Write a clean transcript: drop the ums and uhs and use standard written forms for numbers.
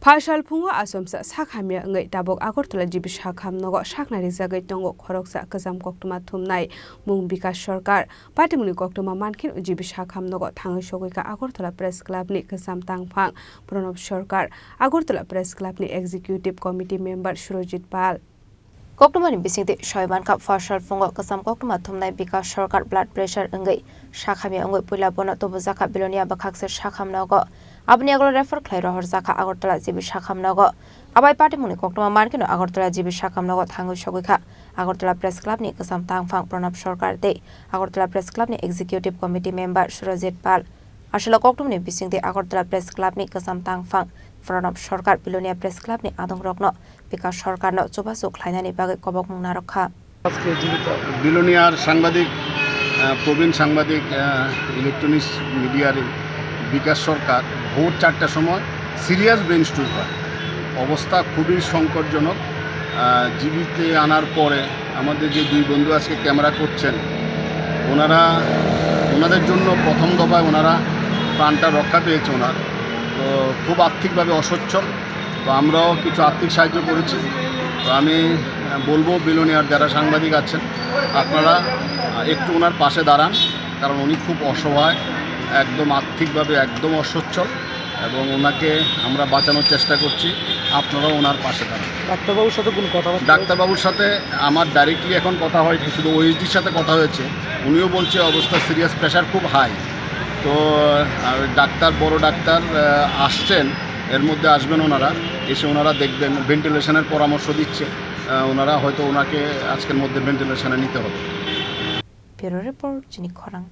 Partial Pungo Asomsa Sakhamia Ngay Dabok Agortola Jibish Hakam Nogo Shaknari Zagay Tongo Koroksa Kazam Koktuma Tumnai Mung Bikas Sorkar Patimuni Koktuma Mankin Jibish Hakam Nogo Tango Shogika Agortola Press Club Ni Kazam Tangpang Pranab Sorkar Agortola Press Club Ni Executive Committee Member Surojit Pal Koktuma Bisingti Shoiban Kap Partial Pungo Kazam Koktuma Tumnai Bikas Sorkar Blood Pressure Ngay Shakhamia Ngoy Pula Bona Tobozaka Bilonia Bakakse Shakam Nogo Abni aglo refer Clairo Horzaka Agortola Jibi Shakam Nogo Abai Patimuni Koktuma Markino Agortola Jibi Shakam Nogo Tango Shogika Agortola Press Club Ni Kasam Tangfang Pranab Sorkar De Agortola Press Club Ni Executive Committee Member Surojit Pal Ashila Koktum Ni Bisingti Agortola Press Club Ni Kasam Tangfang Pranab Sorkar Bilonia Press Club Ni Adong Rokno Bikas Sorkar No Chobasuk Lainani Bagay Kobok Mungna Rokha billionaire সাংবাদিক প্রবীণ সাংবাদিক electronics মিডিয়ার বিকাশ সরকার ভোর 4টার সময় serious brain stroke হয় অবস্থা খুবই সংকটজনক জীবিতে আনার পরে আমাদের যে দুই বন্ধু আজকে ক্যামেরা করছেন ওনাদের জন্য প্রথম দফায় ওনারা প্রাণটা রক্ষা পেয়েছে ওনার তো খুব আর্থিকভাবে অসচ্ছল তো আমরাও কিছু আর্থিক সাহায্য করেছি তো আমি বলবো বিলোনিয়ার যারা সাংবাদিক আছেন আপনারা একটু ওনার পাশে দাঁড়ান কারণ উনি খুব অসহায় একদম আর্থিকভাবে একদম অসচ্ছল এবং ওনাকে আমরা বাঁচানোর চেষ্টা করছি আপনারাও ওনার পাশে দাঁড়ান ডাক্তারবাবুর সাথে কোনো কথা ডাক্তারবাবুর সাথে আমার ডাইরেক্টলি এখন কথা হয়নি শুধু ওএসডির সাথে কথা হয়েছে উনিও বলছে অবস্থা সিরিয়াস প্রেশার খুব হাই তো বড় ডাক্তার আসছেন এর মধ্যে আসবেন ওনারা এসে ওনারা দেখবেন ভেন্টিলেশনের পরামর্শ দিচ্ছে ওনারা হয়তো ওনাকে আজকের মধ্যে ভেন্টিলেশনে নিতে হবে ব্যুরো রিপোর্ট জিনিক খরাং